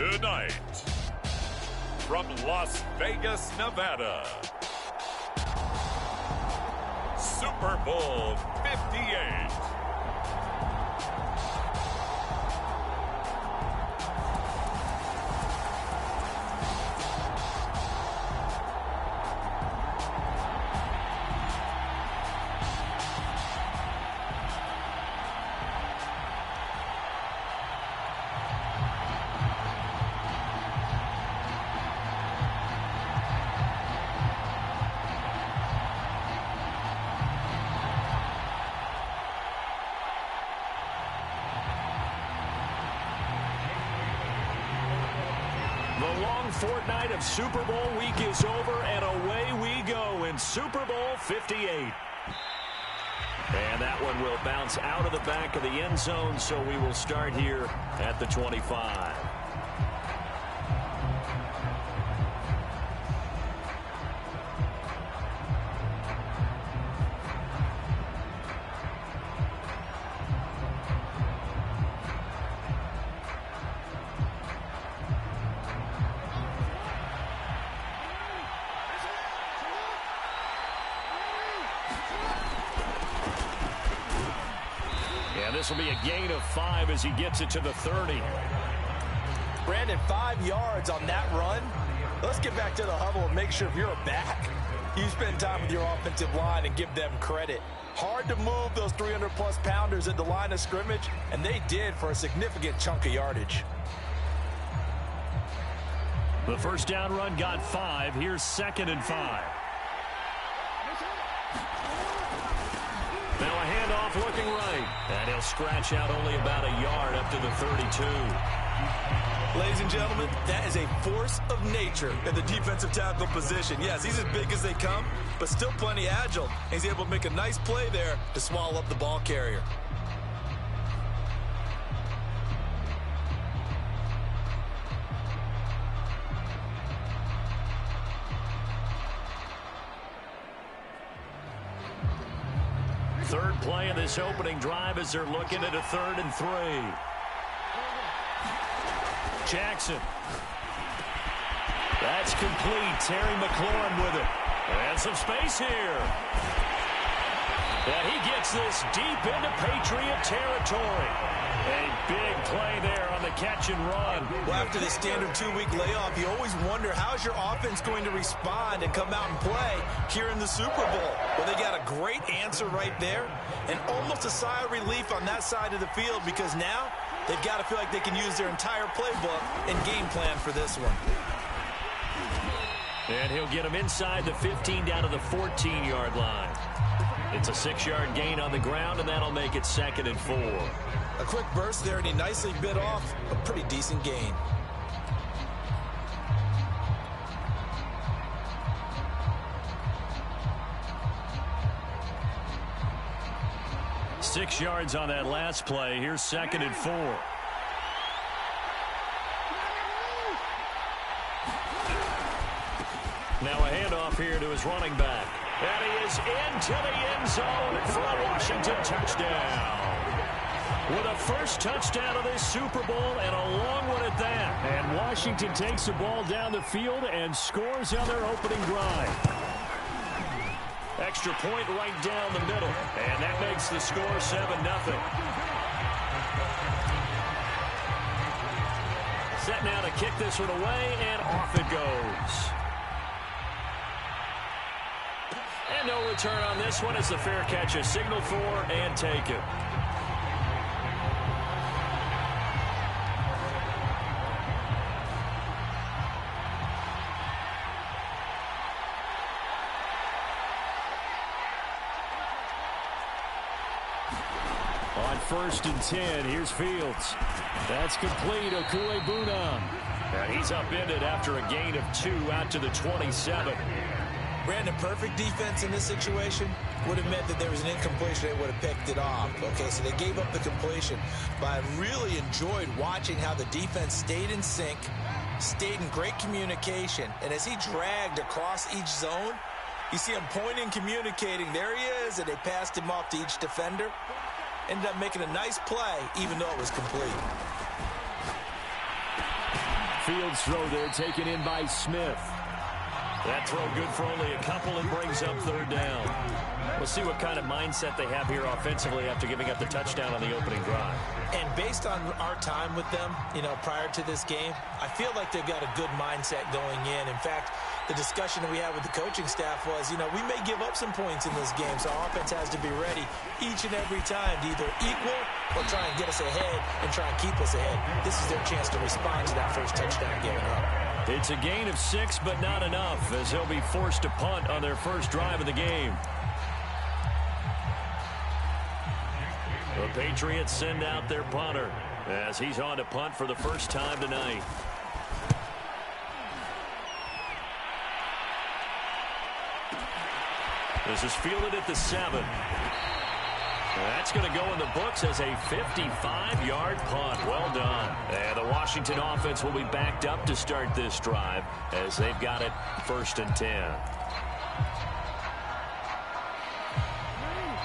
Tonight, from Las Vegas, Nevada, Super Bowl 58. The long fortnight of Super Bowl week is over, and away we go in Super Bowl 58. And that one will bounce out of the back of the end zone, so we will start here at the 25. This will be a gain of 5 as he gets it to the 30. Brandon, 5 yards on that run. Let's get back to the huddle and make sure if you're a back, you spend time with your offensive line and give them credit. Hard to move those 300-plus pounders at the line of scrimmage, and they did for a significant chunk of yardage. The first down run got 5. Here's 2nd and 5. Now a handoff looking right. And he'll scratch out only about a yard up to the 32. Ladies and gentlemen, that is a force of nature in the defensive tackle position. Yes, he's as big as they come, but still plenty agile. He's able to make a nice play there to swallow up the ball carrier. Third play of this opening drive as they're looking at a 3rd and 3. Jackson. That's complete. Terry McLaurin with it. And some space here. And he gets this deep into Patriot territory. A big play there on the catch and run. Well, after the standard 2-week layoff, you always wonder how's your offense going to respond and come out and play here in the Super Bowl. Well, they got a great answer right there and almost a sigh of relief on that side of the field because now they've got to feel like they can use their entire playbook and game plan for this one. And he'll get him inside the 15 down to the 14-yard line. It's a 6-yard gain on the ground, and that'll make it 2nd and 4. A quick burst there, and he nicely bit off a pretty decent gain. Six yards on that last play. Here's 2nd and 4. Now a handoff here to his running back. And he is into the end zone for a Washington touchdown. With a first touchdown of this Super Bowl and a long one at that. And Washington takes the ball down the field and scores on their opening drive. Extra point right down the middle. And that makes the score 7-0. Set now to kick this one away, and off it goes. And no return on this one as the fair catch is signaled for and taken. On 1st and 10, here's Fields. That's complete. Okuegbunam. And he's upended after a gain of 2 out to the 27. Brandon, perfect defense in this situation would have meant that there was an incompletion. They would have picked it off. Okay, so they gave up the completion. But I really enjoyed watching how the defense stayed in sync, stayed in great communication. And as he dragged across each zone, you see him pointing, communicating. There he is, and they passed him off to each defender. Ended up making a nice play, even though it was complete. field throw there taken in by Smith. That throw good for only a couple and brings up third down. We'll see what kind of mindset they have here offensively after giving up the touchdown on the opening drive. And based on our time with them, prior to this game, I feel like they've got a good mindset going in. In fact, the discussion that we had with the coaching staff was, we may give up some points in this game, so our offense has to be ready each and every time to either equal or try and get us ahead and try and keep us ahead. This is their chance to respond to that first touchdown given up. It's a gain of 6, but not enough, as they'll be forced to punt on their first drive of the game. The Patriots send out their punter as he's on to punt for the first time tonight. This is fielded at the 7. That's going to go in the books as a 55-yard punt. Well done. And the Washington offense will be backed up to start this drive as they've got it 1st and 10.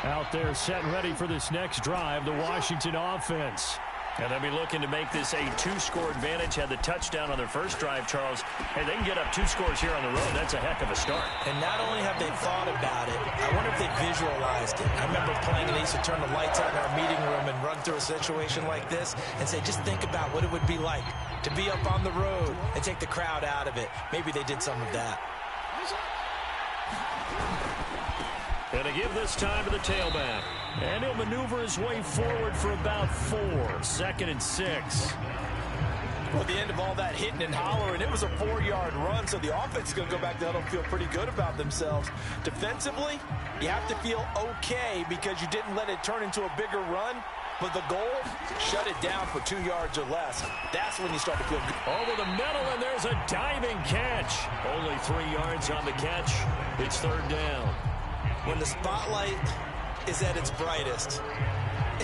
Out there set and ready for this next drive, the Washington offense. And they'll be looking to make this a 2-score advantage. Had the touchdown on their first drive, Charles. Hey, they can get up 2 scores here on the road. That's a heck of a start. And not only have they thought about it, I wonder if they visualized it. I remember playing, and they used to turn the lights on in our meeting room and run through a situation like this and say, just think about what it would be like to be up on the road and take the crowd out of it. Maybe they did some of that. And to give this time to the tailback. And he'll maneuver his way forward for about 4. 2nd and 6. Well, at the end of all that hitting and hollering, it was a 4-yard run, so the offense is going to go back to huddle and feel pretty good about themselves. Defensively, you have to feel okay because you didn't let it turn into a bigger run. But the goal, shut it down for 2 yards or less. That's when you start to feel good. Over the middle, and there's a diving catch. Only 3 yards on the catch. It's 3rd down. When the spotlight is at its brightest,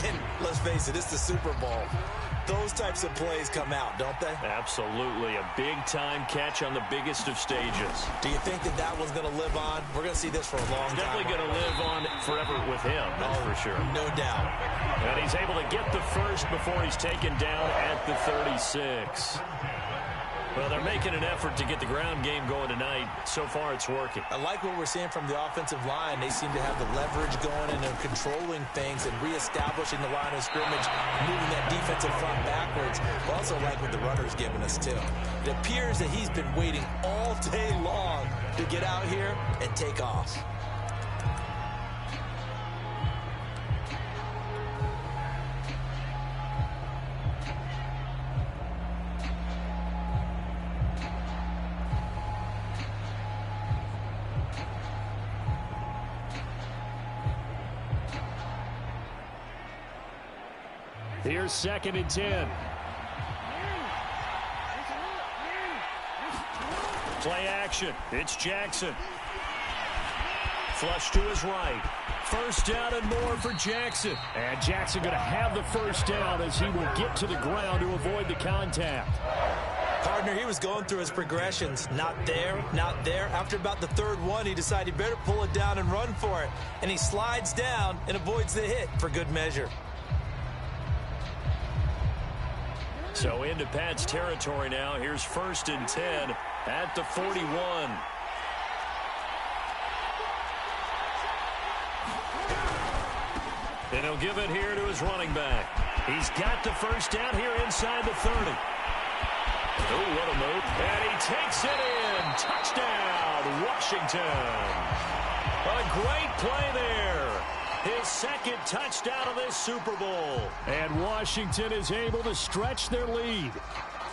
and let's face it, it's the Super Bowl, those types of plays come out, don't they? Absolutely. A big-time catch on the biggest of stages. Do you think that that one's going to live on? We're going to see this for a long time. Definitely going to live on forever with him, that's for sure. No doubt. And he's able to get the first before he's taken down at the 36. Well, they're making an effort to get the ground game going tonight. So far, it's working. I like what we're seeing from the offensive line. They seem to have the leverage going, and they're controlling things and reestablishing the line of scrimmage, moving that defensive front backwards. I also like what the runner's giving us, too. It appears that he's been waiting all day long to get out here and take off. Here's 2nd and 10. Play action. It's Jackson. Flush to his right. 1st down and more for Jackson. And Jackson going to have the 1st down as he will get to the ground to avoid the contact. Partner, he was going through his progressions. Not there, not there. After about the 3rd one, he decided he better pull it down and run for it. And he slides down and avoids the hit for good measure. So into Pat's territory now. Here's 1st and 10 at the 41. And he'll give it here to his running back. He's got the 1st down here inside the 30. Oh, what a move. And he takes it in. Touchdown, Washington. A great play there. His 2nd touchdown of this Super Bowl. And Washington is able to stretch their lead.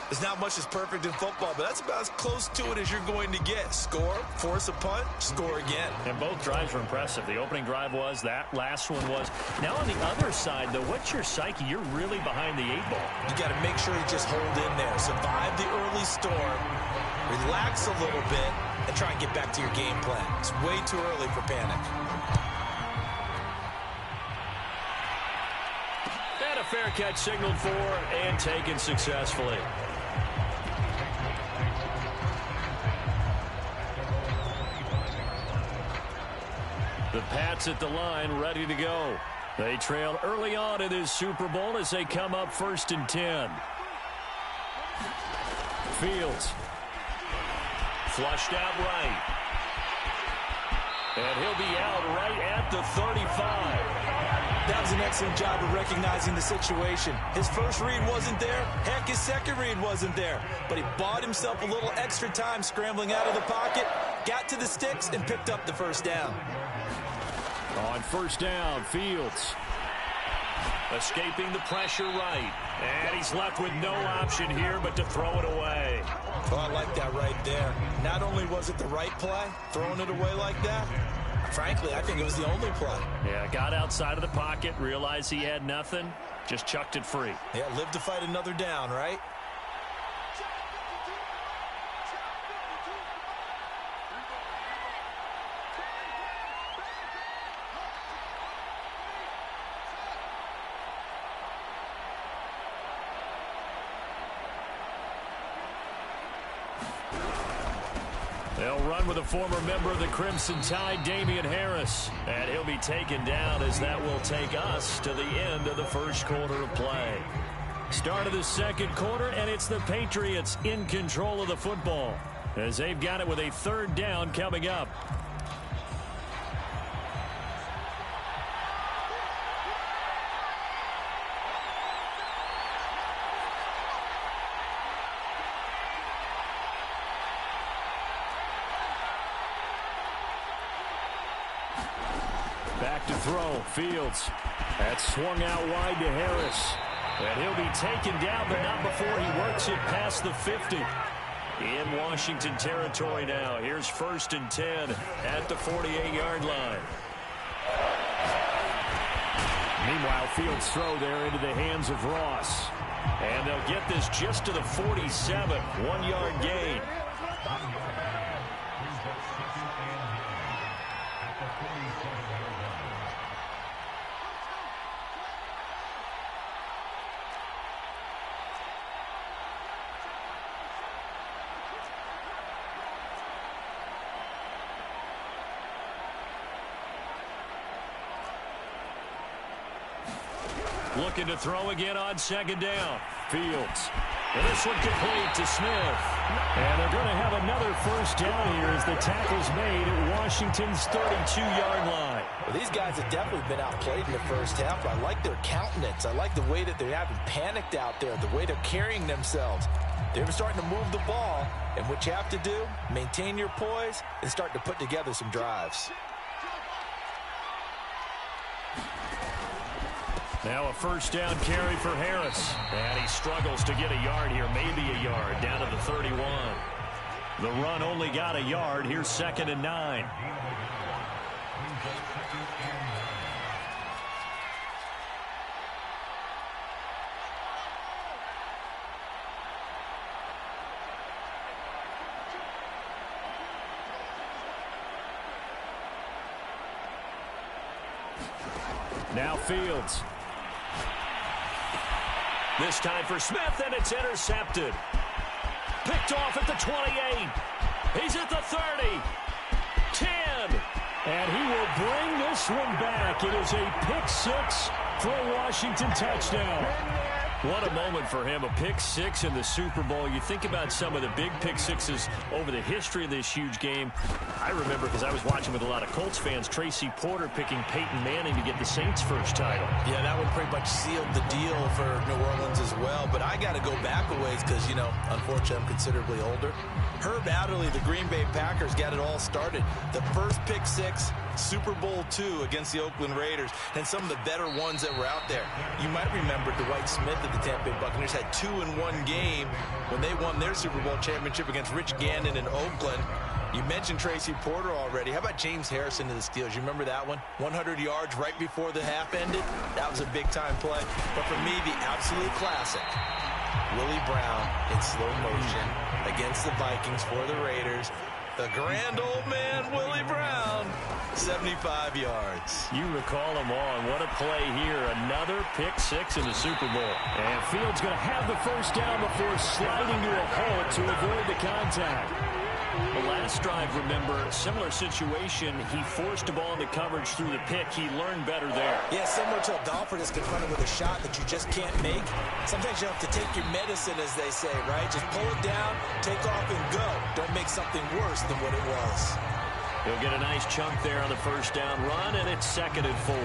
There's not much that's perfect in football, but that's about as close to it as you're going to get. Score, force a punt, score again. And both drives were impressive. The opening drive was, that last one was. Now on the other side, though, what's your psyche? You're really behind the 8 ball. You got to make sure you just hold in there. Survive the early storm, relax a little bit, and try and get back to your game plan. It's way too early for panic. And a fair catch signaled for and taken successfully. The Pats at the line, ready to go. They trail early on in this Super Bowl as they come up 1st and 10. Fields. Flushed out right. And he'll be out right at the 35. That was an excellent job of recognizing the situation. His first read wasn't there. Heck, his second read wasn't there. But he bought himself a little extra time scrambling out of the pocket, got to the sticks, and picked up the first down. On first down, Fields. Escaping the pressure right. And he's left with no option here but to throw it away. Oh, I like that right there. Not only was it the right play, throwing it away like that, frankly, I think it was the only play. Yeah, got outside of the pocket, realized he had nothing, just chucked it free. Yeah, live to fight another down, right? They'll run with a former member of the Crimson Tide, Damian Harris. And he'll be taken down as that will take us to the end of the first quarter of play. Start of the second quarter, and it's the Patriots in control of the football as they've got it with a third down coming up. Back to throw, Fields. That's swung out wide to Harris. And he'll be taken down, but not before he works it past the 50. In Washington territory now. Here's 1st and 10 at the 48-yard line. Meanwhile, Fields' throw there into the hands of Ross. And they'll get this just to the 47. 1-yard gain. Looking to throw again on second down. Fields. And this one complete to Smith. And they're going to have another first down here as the tackle's made at Washington's 32-yard line. Well, these guys have definitely been outplayed in the first half. I like their countenance. I like the way that they haven't panicked out there, the way they're carrying themselves. They're starting to move the ball. And what you have to do, maintain your poise and start to put together some drives. Now a first down carry for Harris. And he struggles to get a yard here, maybe a yard, down to the 31. The run only got a yard. Here's 2nd and 9. Now Fields. This time for Smith, and it's intercepted. Picked off at the 28. He's at the 30. 10. And he will bring this one back. It is a pick six for a Washington touchdown. What a moment for him, a pick six in the Super Bowl. You think about some of the big pick sixes over the history of this huge game. I remember, because I was watching with a lot of Colts fans, Tracy Porter picking Peyton Manning to get the Saints' first title. Yeah, that one pretty much sealed the deal for New Orleans as well. But I got to go back a ways because, you know, unfortunately I'm considerably older. Herb Adderley, the Green Bay Packers, got it all started. The first pick six, Super Bowl II against the Oakland Raiders, and some of the better ones that were out there. You might remember Dwight Smith of the Tampa Bay Buccaneers had 2 in one game when they won their Super Bowl championship against Rich Gannon in Oakland. You mentioned Tracy Porter already. How about James Harrison to the Steelers? You remember that one? 100 yards right before the half ended. That was a big-time play. But for me, the absolute classic, Willie Brown in slow motion against the Vikings for the Raiders. The grand old man, Willie Brown, 75 yards. You recall them all. What a play here. Another pick six in the Super Bowl. And Fields going to have the first down before sliding to a halt to avoid the contact. The last drive, remember, similar situation. He forced the ball into coverage through the pick. He learned better there. Yeah, similar to a golfer that's confronted with a shot that you just can't make. Sometimes you have to take your medicine, as they say, right? Just pull it down, take off, and go. Don't make something worse than what it was. He'll get a nice chunk there on the first down run, and it's 2nd and 4.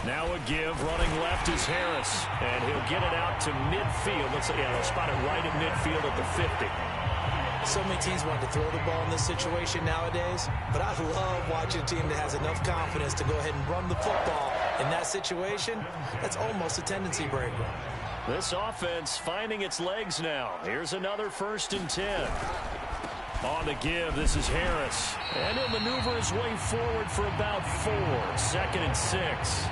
Now a give, running left is Harris, and he'll get it out to midfield. They'll spot it right at midfield at the 50. So many teams want to throw the ball in this situation nowadays, but I love watching a team that has enough confidence to go ahead and run the football. In that situation, that's almost a tendency breaker. This offense finding its legs now. Here's another 1st and 10. On the give, this is Harris, and he'll maneuver his way forward for about 4. 2nd and 6.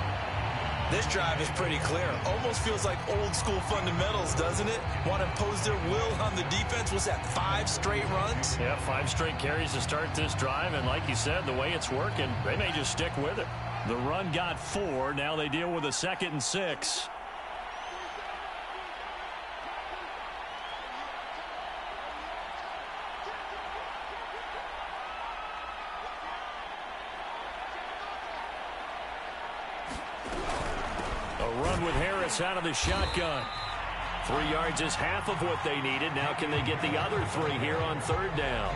This drive is pretty clear. Almost feels like old school fundamentals, doesn't it? Want to impose their will on the defense. Was that 5 straight runs? Yeah, 5 straight carries to start this drive, and like you said, the way it's working, they may just stick with it. The run got 4. Now they deal with a 2nd and 6. With Harris out of the shotgun. 3 yards is half of what they needed. Now can they get the other 3 here on 3rd down?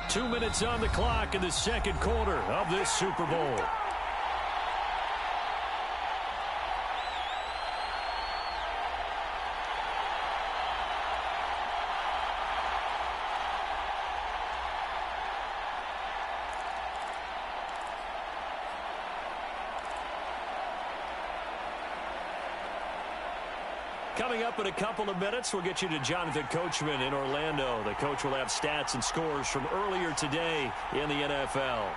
Two minutes on the clock in the 2nd quarter of this Super Bowl. Coming up in a couple of minutes, we'll get you to Jonathan Coachman in Orlando. The coach will have stats and scores from earlier today in the NFL.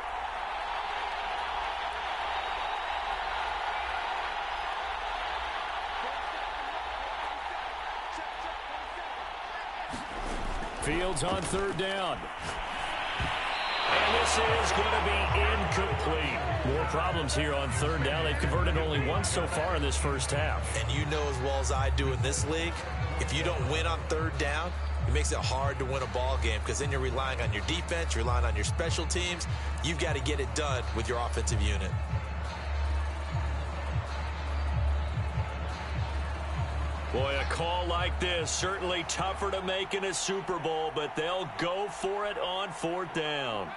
Fields on 3rd down. And this is going to be incomplete. More problems here on 3rd down. They've converted only once so far in this first half. And you know as well as I do in this league, if you don't win on 3rd down, it makes it hard to win a ball game because then you're relying on your defense, you're relying on your special teams. You've got to get it done with your offensive unit. Boy, a call like this, certainly tougher to make in a Super Bowl, but they'll go for it on 4th down.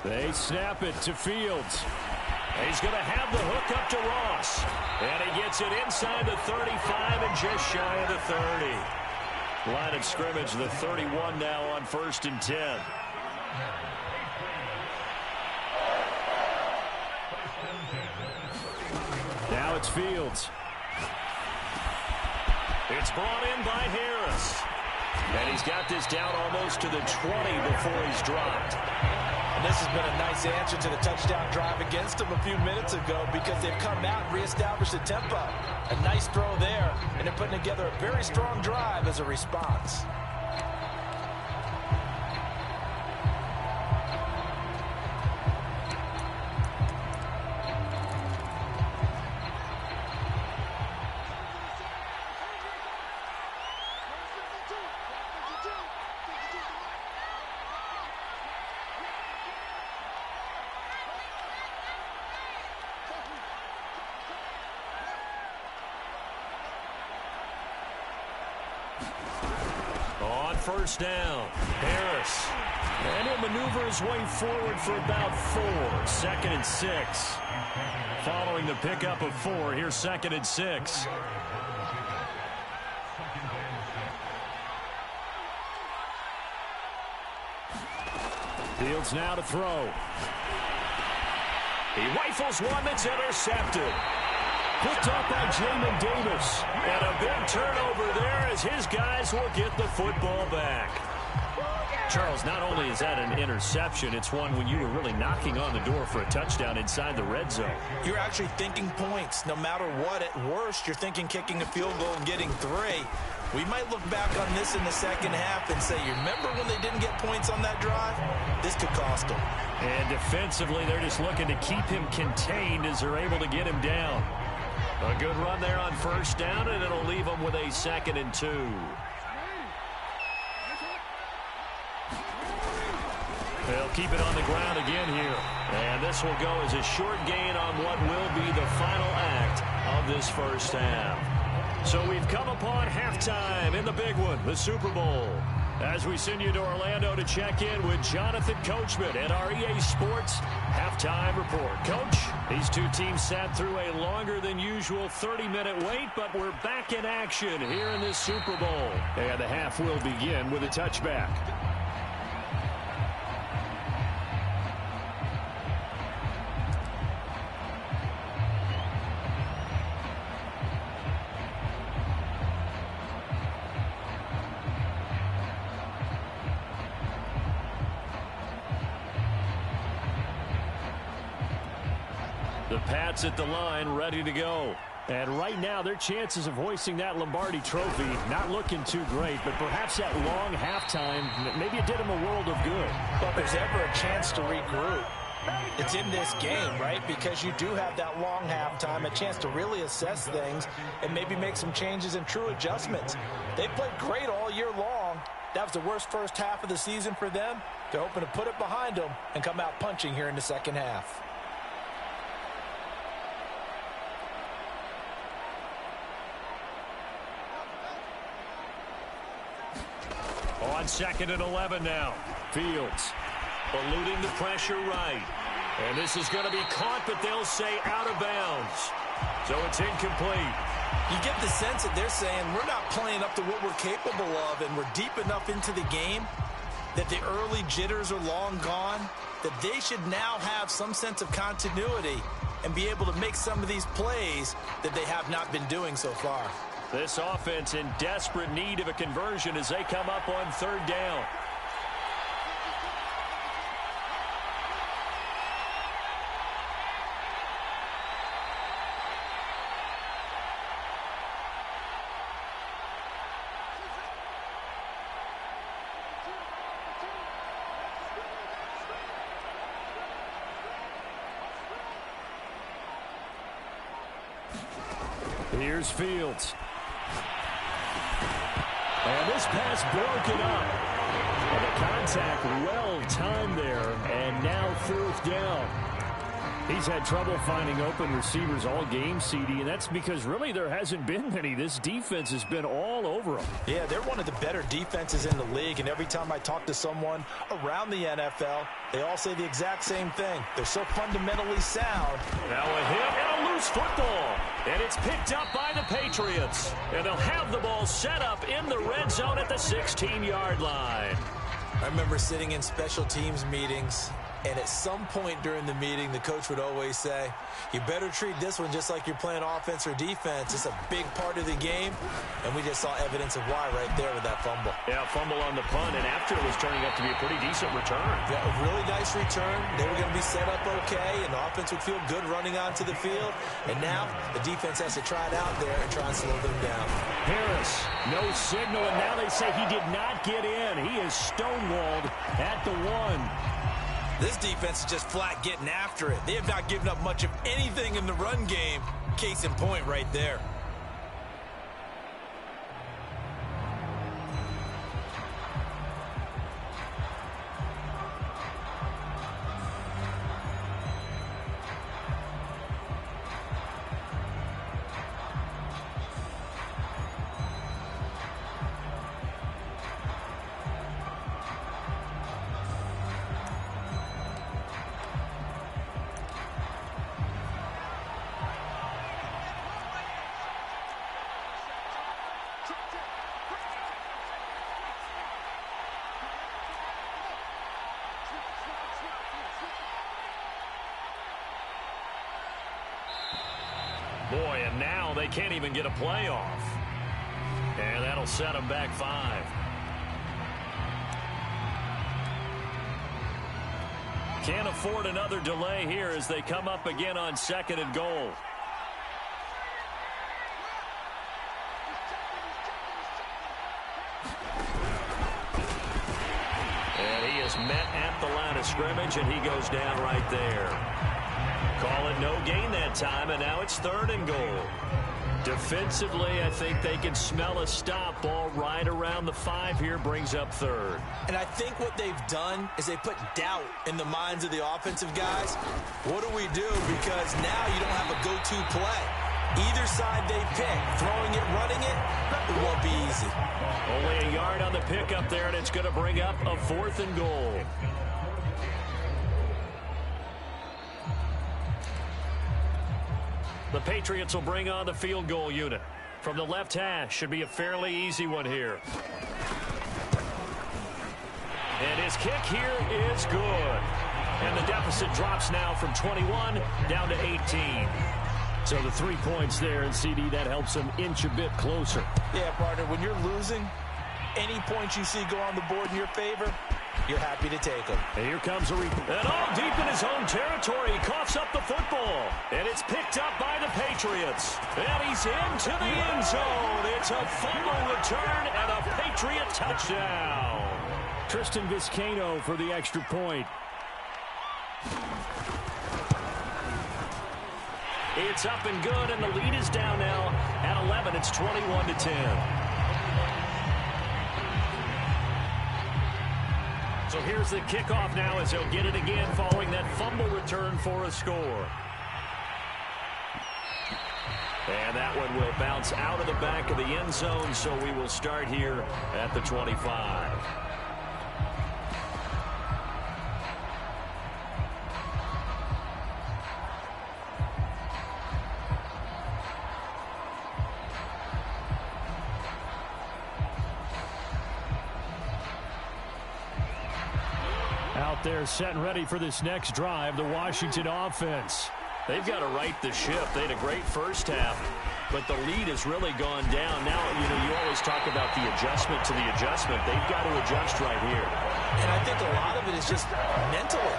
They snap it to Fields. He's going to have the hook up to Ross. And he gets it inside the 35 and just shy of the 30. Line of scrimmage, the 31 now on 1st and 10. Now it's Fields. It's brought in by Harris. And he's got this down almost to the 20 before he's dropped. And this has been a nice answer to the touchdown drive against them a few minutes ago because they've come out and reestablished the tempo. A nice throw there, and they're putting together a very strong drive as a response. First down, Harris. And he'll maneuver his way forward for about 4. 2nd and 6. Following the pickup of 4, here's 2nd and 6. Fields now to throw. He rifles one that's intercepted. Picked up by Jamin Davis. And a big turnover there as his guys will get the football back. Charles, not only is that an interception, it's one when you were really knocking on the door for a touchdown inside the red zone. You're actually thinking points. No matter what, at worst, you're thinking kicking a field goal and getting 3. We might look back on this in the second half and say, you remember when they didn't get points on that drive? This could cost them. And defensively, they're just looking to keep him contained as they're able to get him down. A good run there on first down, and it'll leave them with a 2nd and 2. They'll keep it on the ground again here. And this will go as a short gain on what will be the final act of this first half. So we've come upon halftime in the big one, the Super Bowl. As we send you to Orlando to check in with Jonathan Coachman at our EA Sports Halftime Report. Coach, these two teams sat through a longer than usual 30-minute wait, but we're back in action here in this Super Bowl. And the half will begin with a touchback. The Pats at the line, ready to go. And right now, their chances of hoisting that Lombardi trophy, not looking too great, but perhaps that long halftime, maybe it did them a world of good. But if there's ever a chance to regroup, it's in this game, right? Because you do have that long halftime, a chance to really assess things and maybe make some changes and true adjustments. They played great all year long. That was the worst first half of the season for them. They're hoping to put it behind them and come out punching here in the second half. On 2nd and 11 now. Fields eluding the pressure right. And this is going to be caught, but they'll say out of bounds. So it's incomplete. You get the sense that they're saying we're not playing up to what we're capable of, and we're deep enough into the game that the early jitters are long gone, that they should now have some sense of continuity and be able to make some of these plays that they have not been doing so far. This offense in desperate need of a conversion as they come up on 3rd down. Here's Fields. And this pass broken up. And the contact well timed there. And now 4th down. He's had trouble finding open receivers all game, CD, and that's because really there hasn't been many. This defense has been all over them. Yeah, they're one of the better defenses in the league, and every time I talk to someone around the NFL, they all say the exact same thing. They're so fundamentally sound. Now a hit and a loose football. And it's picked up by the Patriots. And they'll have the ball set up in the red zone at the 16-yard line. I remember sitting in special teams meetings, and at some point during the meeting, the coach would always say, you better treat this one just like you're playing offense or defense. It's a big part of the game, and we just saw evidence of why right there with that fumble. Yeah, fumble on the punt, and after it was turning out to be a pretty decent return. Yeah, a really nice return. They were going to be set up okay, and the offense would feel good running onto the field. And now the defense has to try it out there and try and slow them down. Harris, no signal, and now they say he did not get in. He is stonewalled at the 1. This defense is just flat getting after it. They have not given up much of anything in the run game. Case in point right there. they can't even get a play off. And that'll set them back 5. Can't afford another delay here as they come up again on 2nd and goal. And he is met at the line of scrimmage, and he goes down right there. Call it no gain that time, and now it's 3rd and goal. Defensively, I think they can smell a stop. Ball right around the 5 here, brings up 3rd. And I think what they've done is they put doubt in the minds of the offensive guys. What do we do? Because now you don't have a go-to play. Either side they pick, throwing it, running it, it won't be easy. Only a yard on the pickup there, and it's going to bring up a 4th and goal. The Patriots will bring on the field goal unit. From the left hash, should be a fairly easy one here. And his kick here is good. And the deficit drops now from 21 down to 18. So the 3 points there, and CD, that helps them inch a bit closer. Yeah, partner, when you're losing, any points you see go on the board in your favor, you're happy to take them. And here comes a and all deep in his own territory. He coughs up the football. And it's picked up by the Patriots. And he's into the end zone. It's a fumble return and a Patriot touchdown. Tristan Vizcaino for the extra point. It's up and good, and the lead is down now at 11. It's 21-10. So here's the kickoff now as they'll get it again following that fumble return for a score. And that one will bounce out of the back of the end zone, so we will start here at the 25. Out there set and ready for this next drive, the Washington offense. They've got to right the ship. They had a great first half, but the lead has really gone down. Now, you always talk about the adjustment to the adjustment. They've got to adjust right here. And I think a lot of it is just mentally.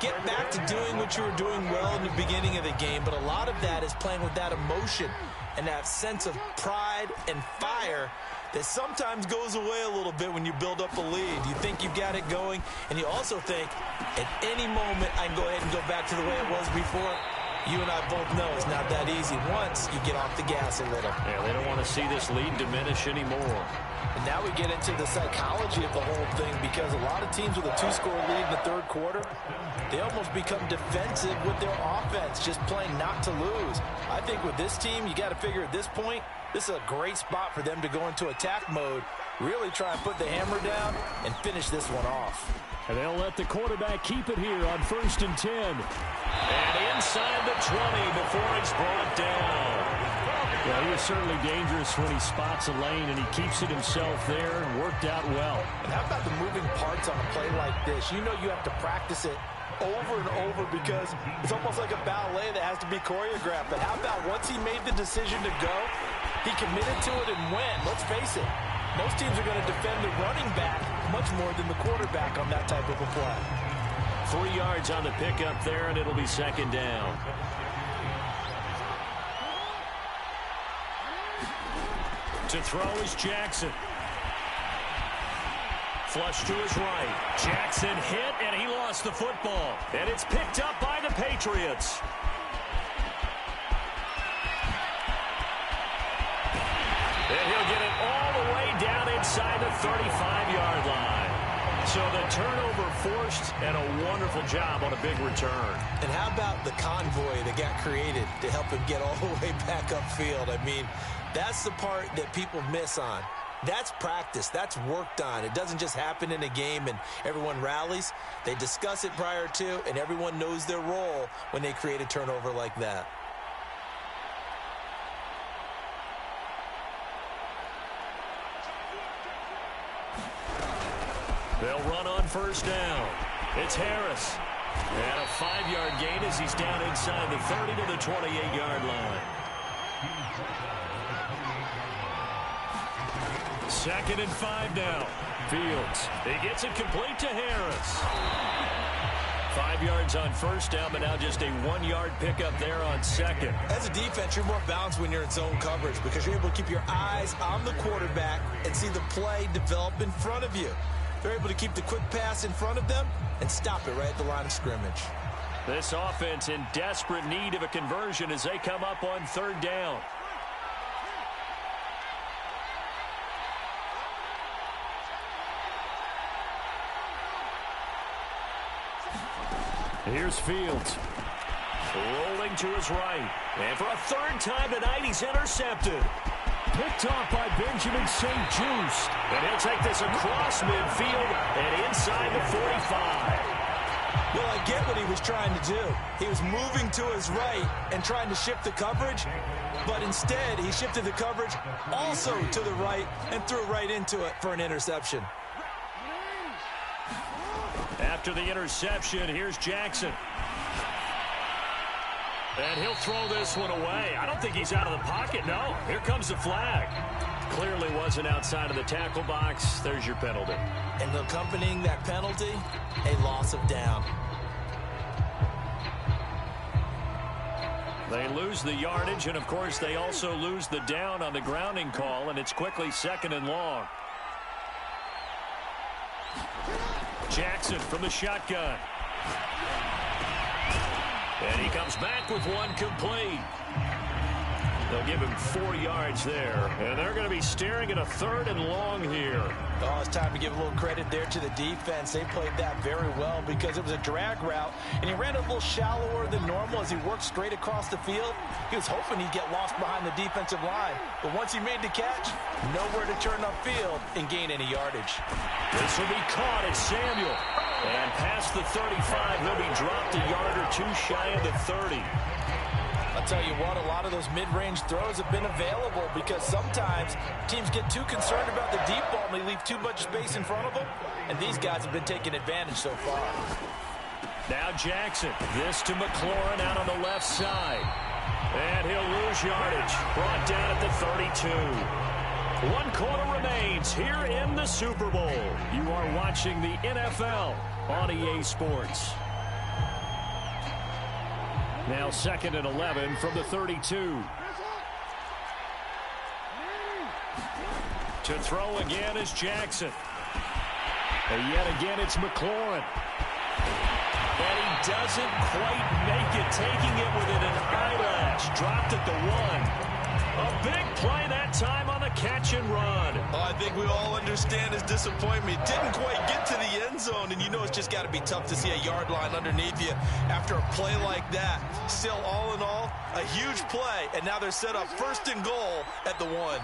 Get back to doing what you were doing well in the beginning of the game, but a lot of that is playing with that emotion and that sense of pride and fire that sometimes goes away a little bit when you build up a lead. You think you've got it going, and you also think at any moment I can go ahead and go back to the way it was before. You and I both know it's not that easy once you get off the gas a little. Yeah, they don't want to see this lead diminish anymore. And now we get into the psychology of the whole thing, because a lot of teams with a 2-score lead in the third quarter, they almost become defensive with their offense, just playing not to lose. I think with this team, you got to figure at this point, this is a great spot for them to go into attack mode, really try and put the hammer down and finish this one off. And they'll let the quarterback keep it here on 1st and 10. And inside the 20 before he's brought down. Yeah, he is certainly dangerous when he spots a lane, and he keeps it himself there and worked out well. And how about the moving parts on a play like this? You know you have to practice it over and over because it's almost like a ballet that has to be choreographed. But how about once he made the decision to go, he committed to it and went. Let's face it, most teams are going to defend the running back much more than the quarterback on that type of a play. 3 yards on the pickup there, and it'll be 2nd down. To throw is Jackson. Flush to his right. Jackson hit, and he lost the football. And it's picked up by the Patriots. And he'll get it all the way down inside the 35-yard line. So the turnover forced, and a wonderful job on a big return. And how about the convoy that got created to help him get all the way back upfield? I mean, that's the part that people miss on. That's practice. That's worked on. It doesn't just happen in a game and everyone rallies. They discuss it prior to, and everyone knows their role when they create a turnover like that. They'll run on 1st down. It's Harris. And a 5-yard gain as he's down inside the 30 to the 28-yard line. Second and 5 now. Fields. He gets it complete to Harris. 5 yards on first down, but now just a 1-yard pickup there on second. As a defense, you're more balanced when you're in zone coverage because you're able to keep your eyes on the quarterback and see the play develop in front of you. They're able to keep the quick pass in front of them and stop it right at the line of scrimmage. This offense in desperate need of a conversion as they come up on third down. Here's Fields. Rolling to his right. And for a third time tonight, he's intercepted. Picked off by Benjamin St. Juste. And he'll take this across midfield and inside the 45. Well, I get what he was trying to do. He was moving to his right and trying to shift the coverage, but instead he shifted the coverage also to the right and threw right into it for an interception. After the interception, here's Jackson. And he'll throw this one away. I don't think he's out of the pocket, no. Here comes the flag. Clearly wasn't outside of the tackle box. There's your penalty. And accompanying that penalty, a loss of down. They lose the yardage, and of course they also lose the down on the grounding call, and it's quickly second and long. Jackson from the shotgun. And he comes back with one complete. They'll give him 4 yards there. And they're going to be staring at a third and long here. Oh, it's time to give a little credit there to the defense. They played that very well because it was a drag route, and he ran a little shallower than normal as he worked straight across the field. He was hoping he'd get lost behind the defensive line. But once he made the catch, nowhere to turn upfield and gain any yardage. This will be caught at Samuel. And past the 35, he'll be dropped a yard or two shy of the 30. I'll tell you what, a lot of those mid-range throws have been available because sometimes teams get too concerned about the deep ball and they leave too much space in front of them, and these guys have been taking advantage so far. Now Jackson. This to McLaurin out on the left side. And he'll lose yardage. Brought down at the 32. 1 quarter remains here in the Super Bowl. You are watching the NFL on EA Sports. Now second and 11 from the 32. To throw again is Jackson. And yet again it's McLaurin. And he doesn't quite make it, taking it within an eyelash. Dropped at the 1. A big play that time on the catch and run. Oh, I think we all understand his disappointment. Didn't quite get to the end zone, and you know it's just got to be tough to see a yard line underneath you after a play like that. Still, all in all, a huge play, and now they're set up first and goal at the 1.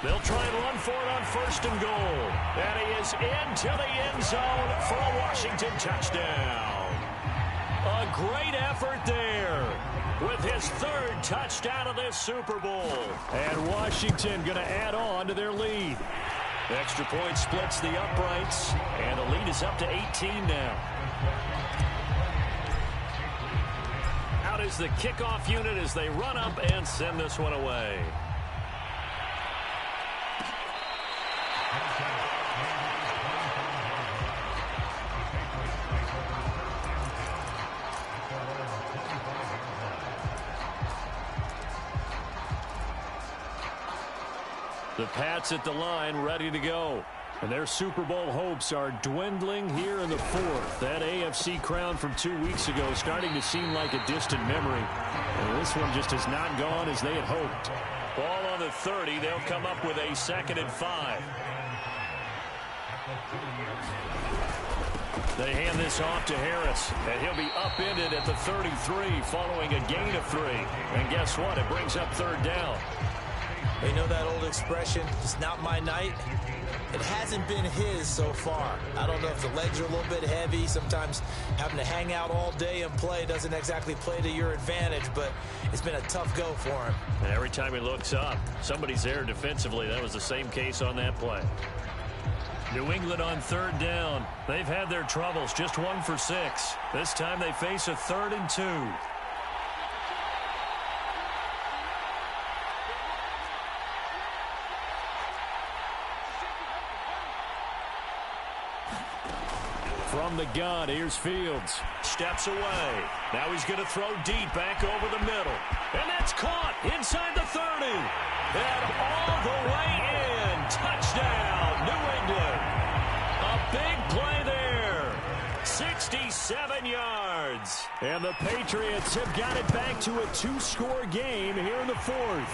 They'll try and run for it on first and goal. And he is into the end zone for a Washington touchdown. A great effort there with his 3rd touchdown of this Super Bowl. And Washington going to add on to their lead. The extra point splits the uprights, and the lead is up to 18 now. Out is the kickoff unit as they run up and send this one away. The Pats at the line, ready to go. And their Super Bowl hopes are dwindling here in the 4th. That AFC crown from 2 weeks ago is starting to seem like a distant memory. And this one just has not gone as they had hoped. Ball on the 30. They'll come up with a 2nd and 5. They hand this off to Harris, and he'll be upended at the 33 following a gain of 3. And guess what? It brings up 3rd down. You know that old expression, it's not my night? It hasn't been his so far. I don't know if the legs are a little bit heavy. Sometimes having to hang out all day and play doesn't exactly play to your advantage, but it's been a tough go for him. And every time he looks up, somebody's there defensively. That was the same case on that play. New England on 3rd down. They've had their troubles, just 1 for 6. This time they face a 3rd and 2. From the gun, here's Fields. Steps away. Now he's going to throw deep back over the middle. And that's caught inside the 30. And all the way in. Touchdown, New England. A big play there. 67 yards. And the Patriots have got it back to a 2-score game here in the 4th.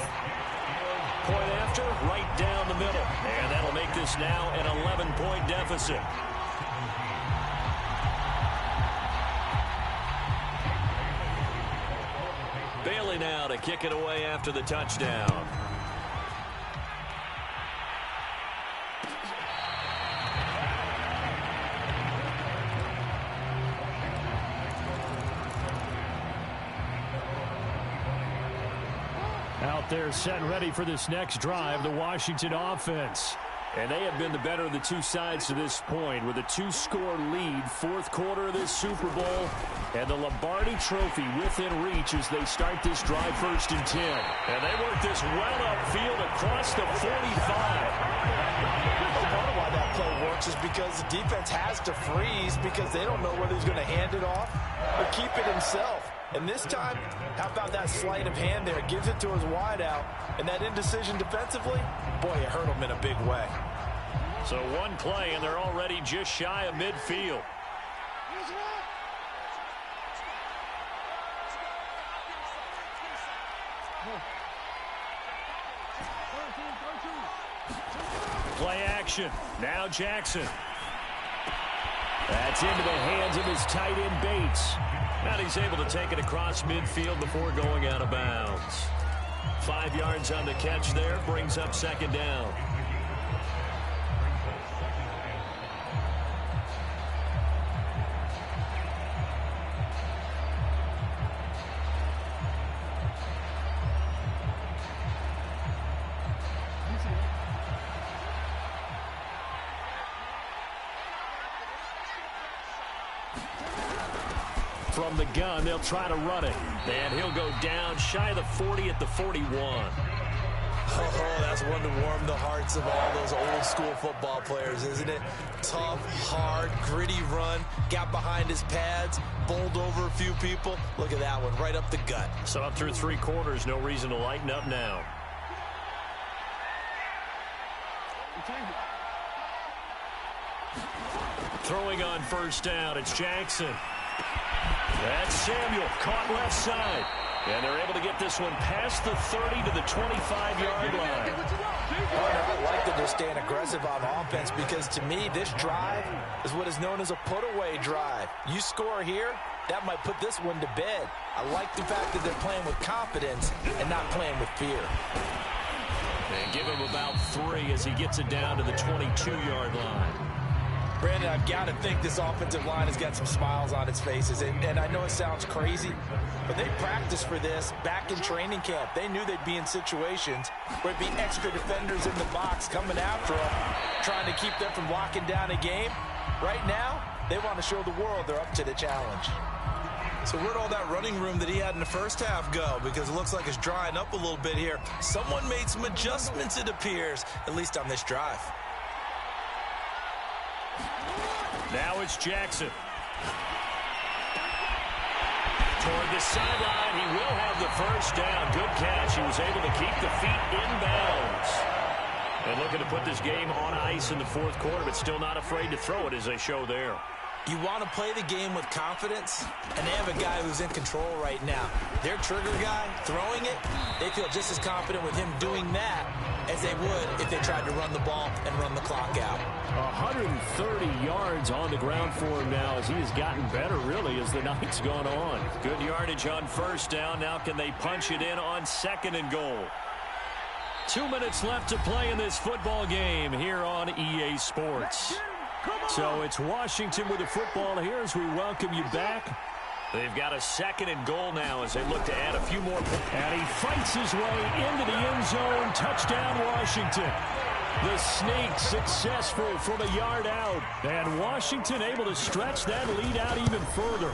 Point after, right down the middle. And that'll make this now an 11-point deficit. Bailey now to kick it away after the touchdown. Out there set and ready for this next drive, the Washington offense. And they have been the better of the two sides to this point with a 2-score lead, 4th quarter of this Super Bowl, and the Lombardi Trophy within reach as they start this drive 1st and 10. And they work this well upfield across the 45. Part of why that play works is because the defense has to freeze because they don't know whether he's going to hand it off or keep it himself. And this time, how about that sleight of hand there? Gives it to his wideout. And that indecision defensively, boy, it hurt him in a big way. So one play, and they're already just shy of midfield. Play action. Now Jackson. That's into the hands of his tight end Bates. And he's able to take it across midfield before going out of bounds. 5 yards on the catch there, brings up 2nd down. From the gun, they'll try to run it. And he'll go down shy of the 40 at the 41. Oh, that's one to warm the hearts of all those old school football players, isn't it? Tough, hard, gritty run. Got behind his pads, bowled over a few people. Look at that one, right up the gut. So up through 3 quarters, no reason to lighten up now. Throwing on 1st down, it's Jackson. That's Samuel, caught left side. And they're able to get this one past the 30 to the 25-yard line. I like that they're staying aggressive on offense because, to me, this drive is what is known as a put-away drive. You score here, that might put this one to bed. I like the fact that they're playing with confidence and not playing with fear. And give him about 3 as he gets it down to the 22-yard line. Brandon, I've got to think this offensive line has got some smiles on its faces. And I know it sounds crazy, but they practiced for this back in training camp. They knew they'd be in situations where it'd be extra defenders in the box coming after them, trying to keep them from locking down a game. Right now, they want to show the world they're up to the challenge. So where'd all that running room that he had in the first half go? Because it looks like it's drying up a little bit here. Someone made some adjustments, it appears, at least on this drive. Now it's Jackson. Toward the sideline, he will have the 1st down. Good catch. He was able to keep the feet inbounds. And looking to put this game on ice in the 4th quarter, but still not afraid to throw it as they show there. You want to play the game with confidence, and they have a guy who's in control right now. Their trigger guy throwing it, they feel just as confident with him doing that as they would if they tried to run the ball and run the clock out. 130 yards on the ground for him now as he has gotten better, really, as the night's gone on. Good yardage on 1st down. Now can they punch it in on 2nd and goal? 2 minutes left to play in this football game here on EA Sports. So it's Washington with the football here as we welcome you back. They've got a 2nd and goal now as they look to add a few more. And he fights his way into the end zone. Touchdown, Washington. The snake successful from a yard out. And Washington able to stretch that lead out even further.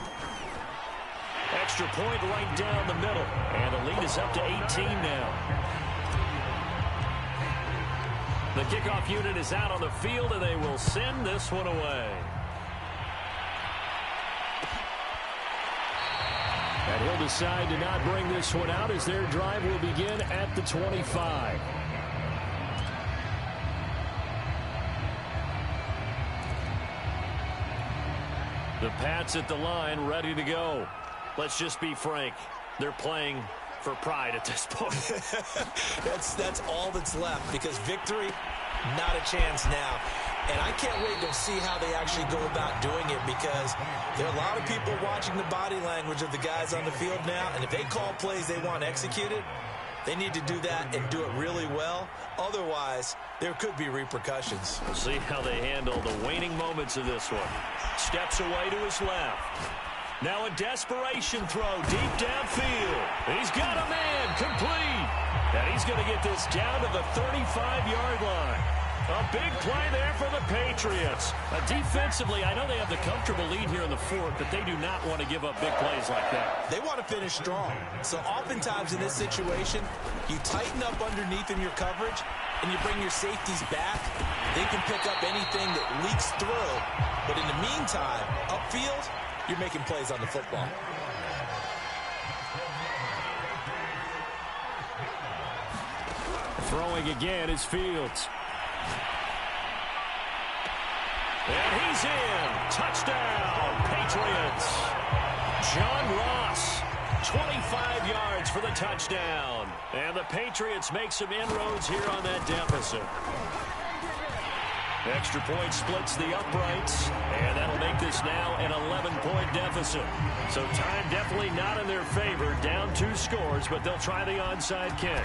Extra point right down the middle. And the lead is up to 18 now. The kickoff unit is out on the field, and they will send this one away. And he'll decide to not bring this one out as their drive will begin at the 25. The Pats at the line, ready to go. Let's just be frank. They're playing for pride at this point. That's all that's left, because victory, not a chance now. And I can't wait to see how they actually go about doing it, because there are a lot of people watching the body language of the guys on the field now, and if they call plays they want executed, they need to do that and do it really well. Otherwise, there could be repercussions. We'll see how they handle the waning moments of this one. Steps away to his left. Now a desperation throw deep downfield. He's got a man complete. And he's going to get this down to the 35-yard line. A big play there for the Patriots. Defensively, I know they have the comfortable lead here in the fourth, but they do not want to give up big plays like that. They want to finish strong. So oftentimes in this situation, you tighten up underneath in your coverage, and you bring your safeties back. They can pick up anything that leaks through. But in the meantime, upfield, you're making plays on the football. Throwing again is Fields. And he's in. Touchdown, Patriots. John Ross, 25 yards for the touchdown. And the Patriots make some inroads here on that deficit. Extra point splits the uprights, and that'll make this now an 11-point deficit. So time definitely not in their favor. Down 2 scores, but they'll try the onside kick.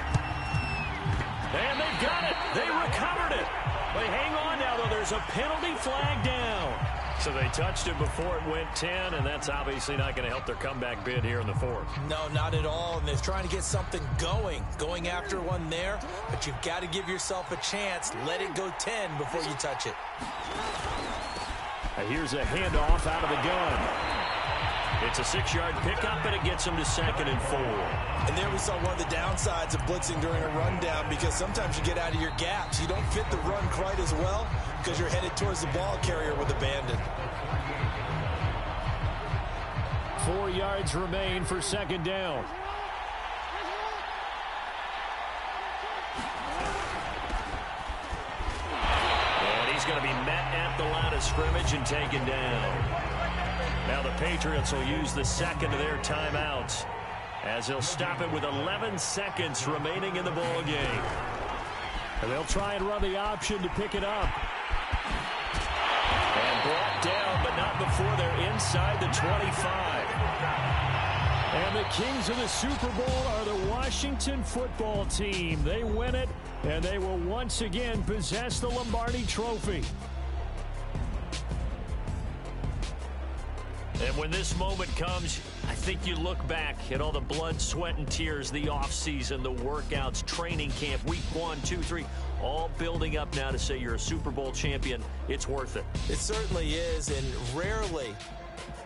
And they've got it. They recovered it. They hang on now, though. There's a penalty flag down. So they touched it before it went 10, and that's obviously not going to help their comeback bid here in the fourth. No, not at all. And they're trying to get something going after one there. But you've got to give yourself a chance. Let it go 10 before you touch it. And here's a handoff out of the gun. It's a 6-yard pickup, and it gets them to 2nd and 4. And there we saw one of the downsides of blitzing during a rundown, because sometimes you get out of your gaps. You don't fit the run quite as well because you're headed towards the ball carrier with abandon. 4 yards remain for 2nd down. And he's going to be met at the line of scrimmage and taken down. Now the Patriots will use the second of their timeouts, as they'll stop it with 11 seconds remaining in the ball game. And they'll try and run the option to pick it up. And brought down, but not before they're inside the 25. And the kings of the Super Bowl are the Washington football team. They win it, and they will once again possess the Lombardi Trophy. And when this moment comes, I think you look back at all the blood, sweat, and tears, the offseason, the workouts, training camp, week 1, 2, 3, all building up now to say you're a Super Bowl champion. It's worth it. It certainly is, and rarely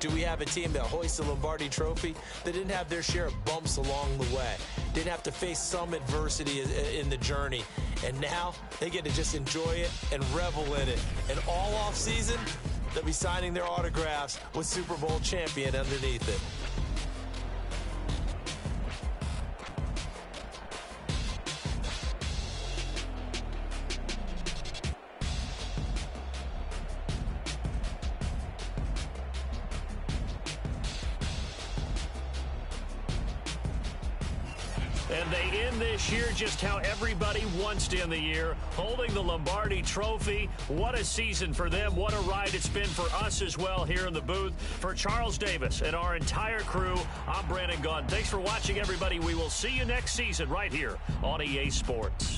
do we have a team that hoists the Lombardi Trophy that didn't have their share of bumps along the way, didn't have to face some adversity in the journey, and now they get to just enjoy it and revel in it. And all offseason, they'll be signing their autographs with Super Bowl champion underneath it. And they end this year just how everybody wants to end the year, holding the Lombardi Trophy. What a season for them. What a ride it's been for us as well here in the booth. For Charles Davis and our entire crew, I'm Brandon Gaudin. Thanks for watching, everybody. We will see you next season right here on EA Sports.